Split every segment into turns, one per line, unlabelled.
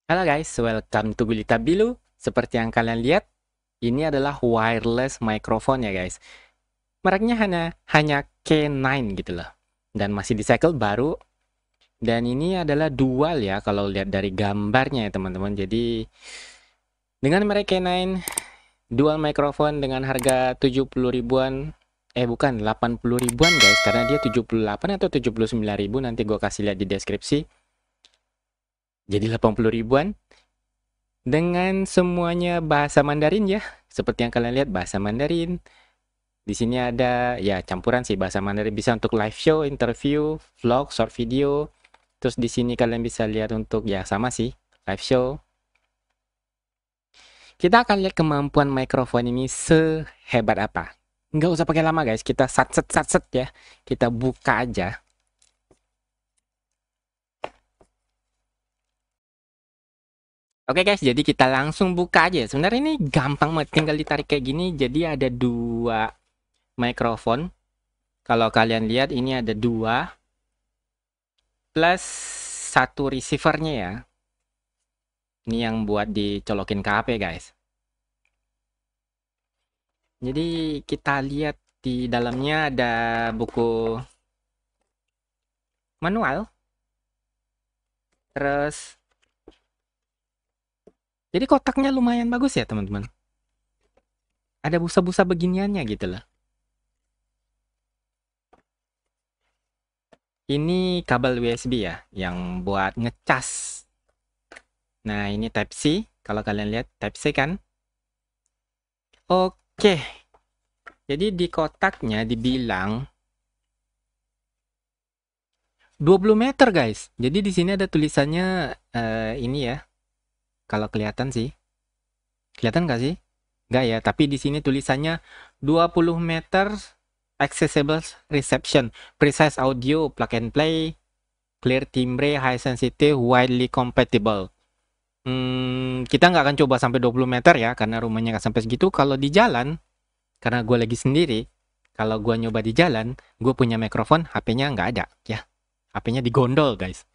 Halo guys, welcome to Gulita Bilu. Seperti yang kalian lihat, ini adalah wireless microphone ya guys. Mereknya hanya K9 gitu loh. Dan masih di cycle baru. Dan ini adalah dual ya kalau lihat dari gambarnya ya teman-teman. Jadi dengan merek K9 dual microphone dengan harga 70 ribuan. Bukan, 80 ribuan guys. Karena dia 78 atau 79 ribu. Nanti gue kasih lihat di deskripsi. Jadi 80 ribuan. Dengan semuanya bahasa Mandarin ya. Seperti yang kalian lihat bahasa Mandarin. Di sini ada ya campuran sih bahasa Mandarin, bisa untuk live show, interview, vlog, short video. Terus di sini kalian bisa lihat untuk ya sama sih live show. Kita akan lihat kemampuan mikrofon ini sehebat apa. Nggak usah pakai lama guys, kita sat set ya. Kita buka aja. Oke guys, jadi kita langsung buka aja. Sebenarnya ini gampang banget, tinggal ditarik kayak gini. Jadi ada dua mikrofon. Kalau kalian lihat ini ada dua plus satu receivernya ya. Ini yang buat dicolokin ke HP guys. Jadi kita lihat di dalamnya ada buku manual. Terus jadi kotaknya lumayan bagus ya teman-teman. Ada busa-busa beginiannya gitu loh. Ini kabel USB ya yang buat ngecas. Nah, ini Type C. Kalau kalian lihat Type C kan. Oke. Jadi di kotaknya dibilang 20 meter guys. Jadi di sini ada tulisannya ini ya. Kalau kelihatan sih. Kelihatan nggak sih? Nggak ya, tapi di sini tulisannya 20 meter accessible reception, precise audio, plug and play, clear timbre, high sensitive, widely compatible. Kita nggak akan coba sampai 20 meter ya, karena rumahnya nggak sampai segitu. Kalau di jalan, karena gue lagi sendiri, kalau gue nyoba di jalan, gue punya mikrofon, HP-nya nggak ada ya. HP-nya digondol guys.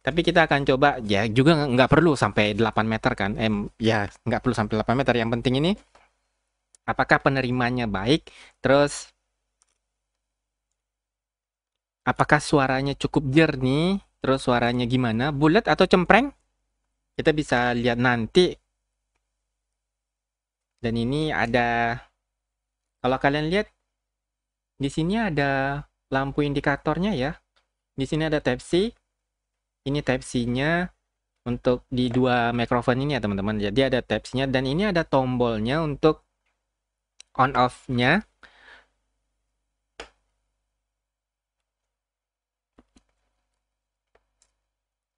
Tapi kita akan coba, ya juga nggak perlu sampai 8 meter kan. Ya nggak perlu sampai 8 meter. Yang penting ini apakah penerimanya baik, terus apakah suaranya cukup jernih, terus suaranya gimana, bulat atau cempreng, kita bisa lihat nanti. Dan ini ada, kalau kalian lihat, di sini ada lampu indikatornya ya. Di sini ada Type C, ini Type C-nya untuk di dua mikrofon ini ya teman-teman. Jadi ada Type C-nya, dan ini ada tombolnya untuk on off-nya.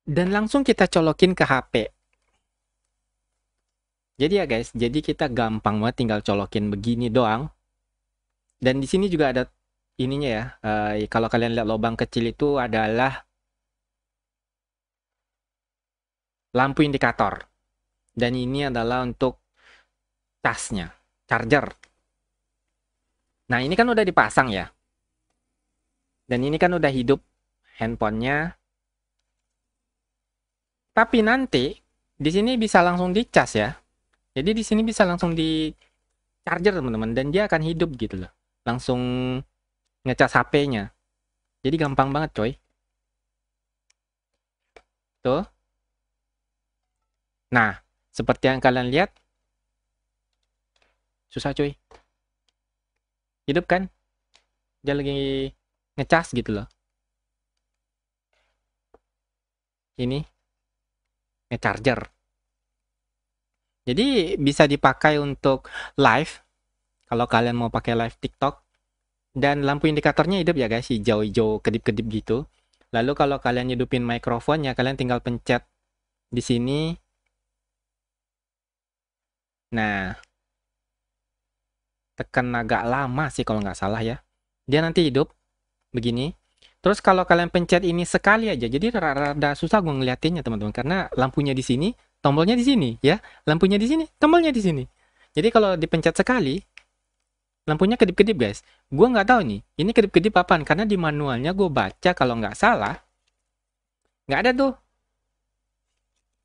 Dan langsung kita colokin ke HP. Jadi ya guys, jadi kita gampang banget tinggal colokin begini doang. Dan di sini juga ada ininya ya. Kalau kalian lihat lubang kecil itu adalah lampu indikator. Dan ini adalah untuk casnya, charger. Nah, ini kan udah dipasang ya. Dan ini kan udah hidup handphonenya. Tapi nanti di sini bisa langsung dicas ya. Jadi di sini bisa langsung di charger teman-teman, dan dia akan hidup gitu loh. Langsung ngecas HP-nya. Jadi gampang banget coy. Tuh. Nah, seperti yang kalian lihat, susah coy. Hidup kan? Dia lagi ngecas gitu loh. Ini ngecharger. Jadi bisa dipakai untuk live. Kalau kalian mau pakai live TikTok. Dan lampu indikatornya hidup ya guys, hijau-hijau kedip-kedip gitu. Lalu kalau kalian hidupin mikrofonnya, kalian tinggal pencet di sini. Nah, tekan agak lama sih kalau nggak salah ya. Dia nanti hidup begini. Terus kalau kalian pencet ini sekali aja, jadi rada susah gue ngeliatinnya teman-teman, karena lampunya di sini, tombolnya di sini ya. Lampunya di sini, tombolnya di sini. Jadi kalau dipencet sekali, lampunya kedip-kedip guys. Gue nggak tahu nih, ini kedip-kedip apaan, karena di manualnya gue baca kalau nggak salah, nggak ada tuh.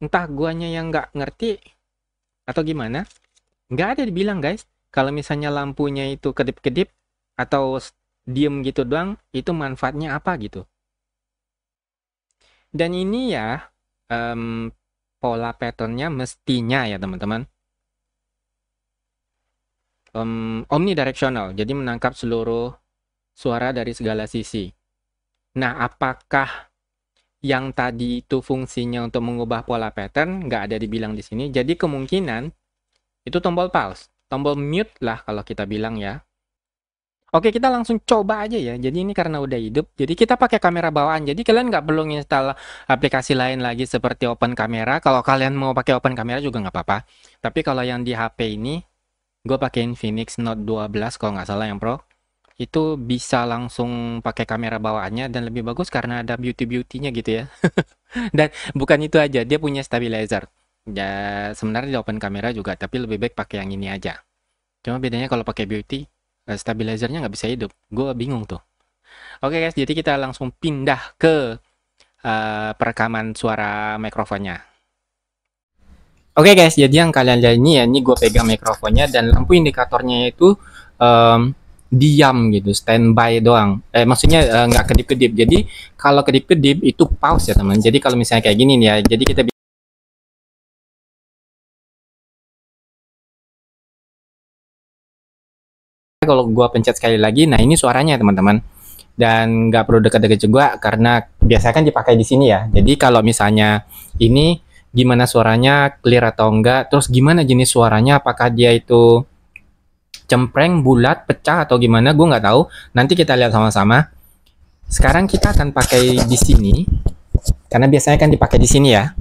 Entah guanya yang nggak ngerti atau gimana. Nggak ada dibilang guys, kalau misalnya lampunya itu kedip-kedip atau diem gitu doang, itu manfaatnya apa gitu. Dan ini ya, pola patternnya mestinya ya teman-teman, omnidirectional, jadi menangkap seluruh suara dari segala sisi. Nah, apakah yang tadi itu fungsinya untuk mengubah pola pattern? Nggak ada dibilang di sini. Jadi kemungkinan itu tombol pause, tombol mute lah kalau kita bilang ya. Oke, kita langsung coba aja ya. Jadi ini karena udah hidup, jadi kita pakai kamera bawaan. Jadi kalian nggak perlu install aplikasi lain lagi seperti Open Camera. Kalau kalian mau pakai Open Camera juga nggak apa-apa. Tapi kalau yang di HP ini, gue pakai Infinix Note 12 kalau nggak salah yang Pro. Itu bisa langsung pakai kamera bawaannya dan lebih bagus karena ada beauty-beauty-nya gitu ya. Dan bukan itu aja, dia punya stabilizer. Ya, sebenarnya di Open Camera juga, tapi lebih baik pakai yang ini aja. Cuma bedanya kalau pakai beauty, stabilizernya nggak bisa hidup. Gue bingung tuh. Oke guys, jadi kita langsung pindah ke perekaman suara mikrofonnya. Oke guys, jadi yang kalian lihat ini ya, ini gue pegang mikrofonnya dan lampu indikatornya itu diam gitu, standby doang. Maksudnya nggak kedip-kedip. Jadi kalau kedip-kedip itu pause ya teman. Jadi kalau misalnya kayak gini nih ya, jadi kita kalau gua pencet sekali lagi, nah ini suaranya teman-teman. Dan nggak perlu dekat-dekat juga karena biasanya kan dipakai di sini ya. Jadi kalau misalnya ini gimana suaranya, clear atau enggak, terus gimana jenis suaranya, apakah dia itu cempreng, bulat, pecah atau gimana, gue nggak tahu. Nanti kita lihat sama-sama. Sekarang kita akan pakai di sini, karena biasanya kan dipakai di sini ya.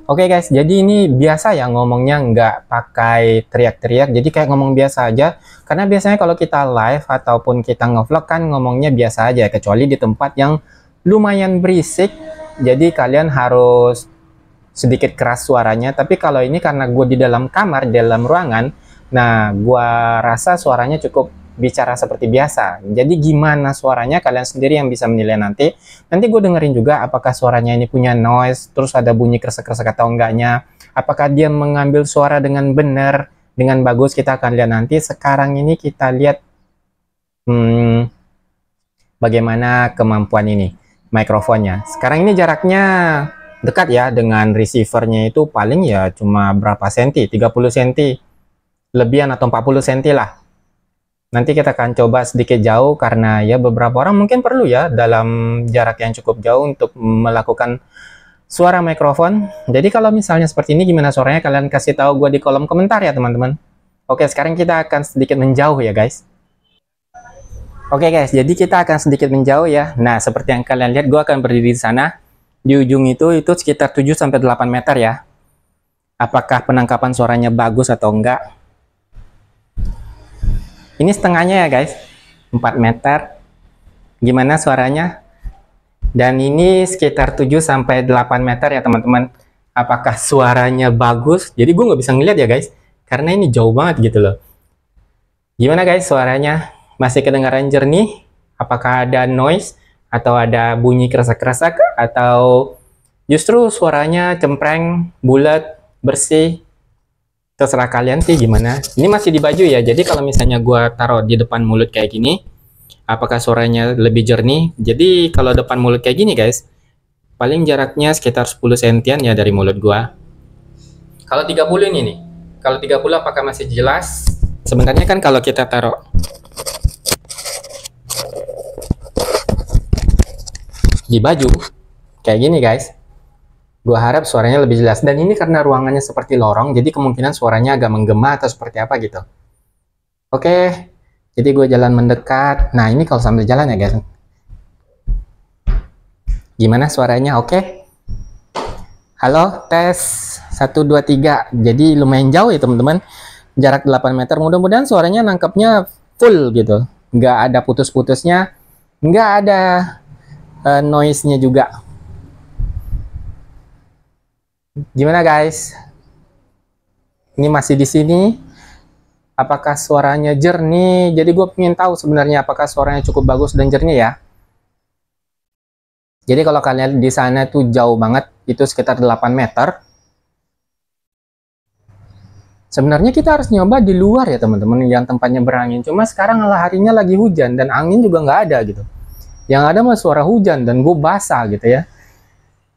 Oke guys, jadi ini biasa ya ngomongnya nggak pakai teriak-teriak, jadi kayak ngomong biasa aja. Karena biasanya kalau kita live ataupun kita ngevlog kan ngomongnya biasa aja, kecuali di tempat yang lumayan berisik, jadi kalian harus sedikit keras suaranya. Tapi kalau ini karena gue di dalam kamar, di dalam ruangan, nah gue rasa suaranya cukup bicara seperti biasa. Jadi gimana suaranya kalian sendiri yang bisa menilai nanti. Nanti gue dengerin juga apakah suaranya ini punya noise, terus ada bunyi kresek-kresek atau enggaknya. Apakah dia mengambil suara dengan benar, dengan bagus, kita akan lihat nanti. Sekarang ini kita lihat bagaimana kemampuan ini, mikrofonnya. Sekarang ini jaraknya dekat ya dengan receivernya, itu paling ya cuma berapa senti, 30 senti lebihan atau 40 senti lah. Nanti kita akan coba sedikit jauh karena ya beberapa orang mungkin perlu ya dalam jarak yang cukup jauh untuk melakukan suara mikrofon. Jadi kalau misalnya seperti ini gimana suaranya, kalian kasih tahu gue di kolom komentar ya teman-teman. Oke, sekarang kita akan sedikit menjauh ya guys. Oke guys, jadi kita akan sedikit menjauh ya. Nah, seperti yang kalian lihat, gue akan berdiri di sana. Di ujung itu sekitar 7-8 meter ya. Apakah penangkapan suaranya bagus atau enggak? Ini setengahnya ya guys, 4 meter. Gimana suaranya? Dan ini sekitar 7-8 meter ya teman-teman. Apakah suaranya bagus? Jadi gue nggak bisa ngeliat ya guys, karena ini jauh banget gitu loh. Gimana guys suaranya? Masih kedengaran jernih? Apakah ada noise? Atau ada bunyi kresek-kresek? Atau justru suaranya cempreng, bulat, bersih? Terserah kalian sih gimana. Ini masih di baju ya, jadi kalau misalnya gue taruh di depan mulut kayak gini, apakah suaranya lebih jernih? Jadi kalau depan mulut kayak gini guys, paling jaraknya sekitar 10 sentian ya dari mulut gue. Kalau 30 ini nih, kalau 30 apakah masih jelas? Sebenarnya kan kalau kita taruh di baju kayak gini guys, gue harap suaranya lebih jelas. Dan ini karena ruangannya seperti lorong, jadi kemungkinan suaranya agak menggema atau seperti apa gitu. Oke, jadi gue jalan mendekat. Nah, ini kalau sambil jalan ya guys. Gimana suaranya? Oke. Halo, tes 1, 2, 3. Jadi lumayan jauh ya teman-teman. Jarak 8 meter. Mudah-mudahan suaranya nangkepnya full gitu. Nggak ada putus-putusnya. Nggak ada noise-nya juga. Gimana guys? Ini masih di sini. apakah suaranya jernih. Jadi gue pengen tahu sebenarnya apakah suaranya cukup bagus dan jernih ya. Jadi kalau kalian di sana tuh jauh banget, itu sekitar 8 meter. Sebenarnya kita harus nyoba di luar ya teman-teman, yang tempatnya berangin. Cuma sekarang harinya lagi hujan dan angin juga nggak ada gitu. Yang ada mah suara hujan dan gue basah gitu ya.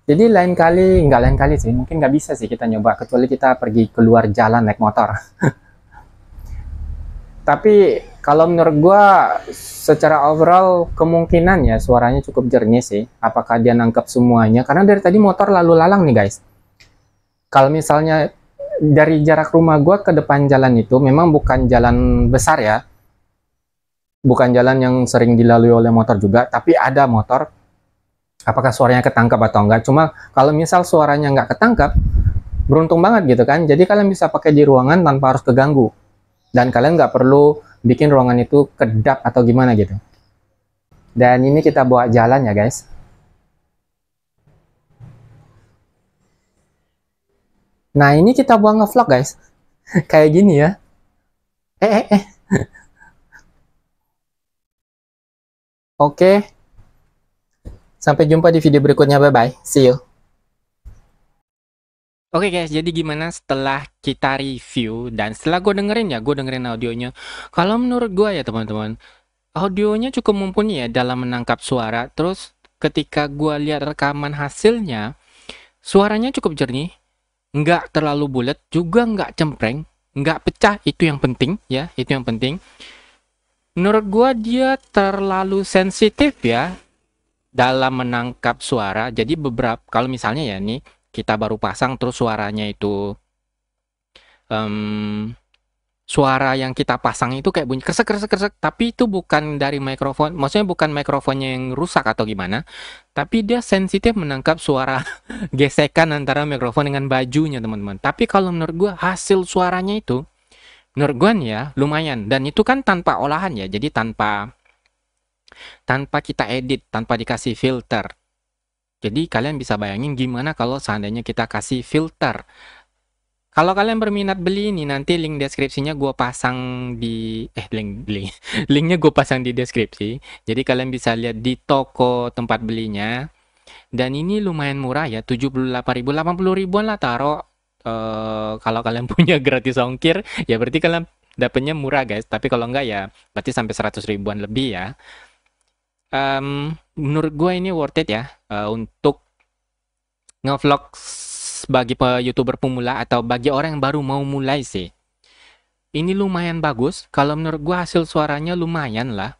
Jadi nggak lain kali sih, mungkin nggak bisa sih kita nyoba, kecuali kita pergi keluar jalan naik motor. Tapi kalau menurut gue, secara overall kemungkinan ya suaranya cukup jernih sih. Apakah dia nangkep semuanya? Karena dari tadi motor lalu lalang nih guys. Kalau misalnya dari jarak rumah gue ke depan jalan itu memang bukan jalan besar ya. Bukan jalan yang sering dilalui oleh motor juga, tapi ada motor. Apakah suaranya ketangkap atau enggak? Cuma kalau misal suaranya nggak ketangkap, beruntung banget gitu kan. Jadi kalian bisa pakai di ruangan tanpa harus keganggu. Dan kalian nggak perlu bikin ruangan itu kedap atau gimana gitu. Dan ini kita bawa jalan ya guys. Nah ini kita buat ngevlog guys. Kayak gini ya. Eh. Oke. Sampai jumpa di video berikutnya. Bye-bye. See you. Oke guys, jadi gimana setelah kita review dan setelah gue dengerin audionya. Kalau menurut gue ya teman-teman, audionya cukup mumpuni ya dalam menangkap suara. Terus ketika gue lihat rekaman hasilnya, suaranya cukup jernih, nggak terlalu bulat, juga nggak cempreng, nggak pecah, itu yang penting ya, itu yang penting. Menurut gue dia terlalu sensitif ya dalam menangkap suara. Jadi beberapa, kalau misalnya ya nih, kita baru pasang terus suaranya itu suara yang kita pasang itu kayak bunyi kresek kresek kresek, tapi itu bukan dari mikrofon, maksudnya bukan mikrofonnya yang rusak atau gimana, tapi dia sensitif menangkap suara gesekan antara mikrofon dengan bajunya teman-teman. Tapi kalau menurut gua hasil suaranya itu menurut gua nih ya lumayan, dan itu kan tanpa olahan ya, jadi tanpa kita edit, tanpa dikasih filter. Jadi kalian bisa bayangin gimana kalau seandainya kita kasih filter. Kalau kalian berminat beli ini, nanti link deskripsinya gue pasang di linknya gue pasang di deskripsi. Jadi kalian bisa lihat di toko tempat belinya. Dan ini lumayan murah ya, 78.000, 80.000-an lah taruh. Kalau kalian punya gratis ongkir, ya berarti kalian dapetnya murah guys. Tapi kalau enggak ya berarti sampai 100.000-an lebih ya. Menurut gue ini worth it ya, untuk ngevlog bagi youtuber pemula atau bagi orang yang baru mau mulai sih. Ini lumayan bagus. Kalau menurut gue hasil suaranya lumayan lah.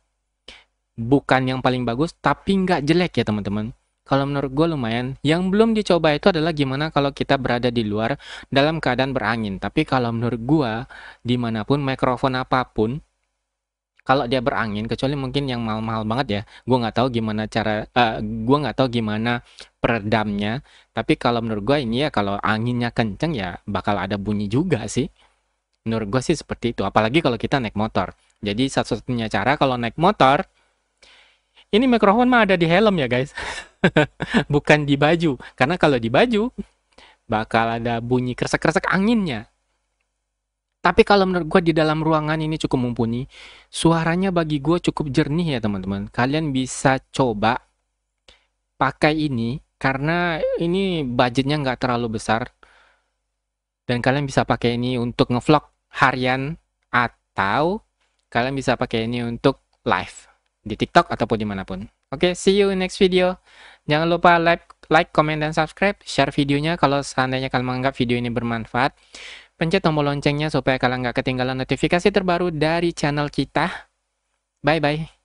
Bukan yang paling bagus, tapi nggak jelek ya teman-teman. Kalau menurut gue lumayan. Yang belum dicoba itu adalah gimana kalau kita berada di luar dalam keadaan berangin. Tapi kalau menurut gue, dimanapun mikrofon apapun, kalau dia berangin, kecuali mungkin yang mahal-mahal banget ya, gue nggak tahu gimana gue nggak tahu gimana peredamnya. Tapi kalau menurut gue ini ya, kalau anginnya kenceng ya bakal ada bunyi juga sih. Menurut gue sih seperti itu. Apalagi kalau kita naik motor. Jadi satu-satunya cara kalau naik motor, ini mikrofon mah ada di helm ya guys, bukan di baju. Karena kalau di baju bakal ada bunyi kresek-kresek anginnya. Tapi kalau menurut gue di dalam ruangan ini cukup mumpuni. Suaranya bagi gue cukup jernih ya teman-teman. Kalian bisa coba pakai ini. Karena ini budgetnya nggak terlalu besar. Dan kalian bisa pakai ini untuk ngevlog harian. Atau kalian bisa pakai ini untuk live. Di TikTok ataupun dimanapun. Oke, see you in next video. Jangan lupa like, comment, dan subscribe. Share videonya kalau seandainya kalian menganggap video ini bermanfaat. Pencet tombol loncengnya supaya kalian nggak ketinggalan notifikasi terbaru dari channel kita. Bye-bye.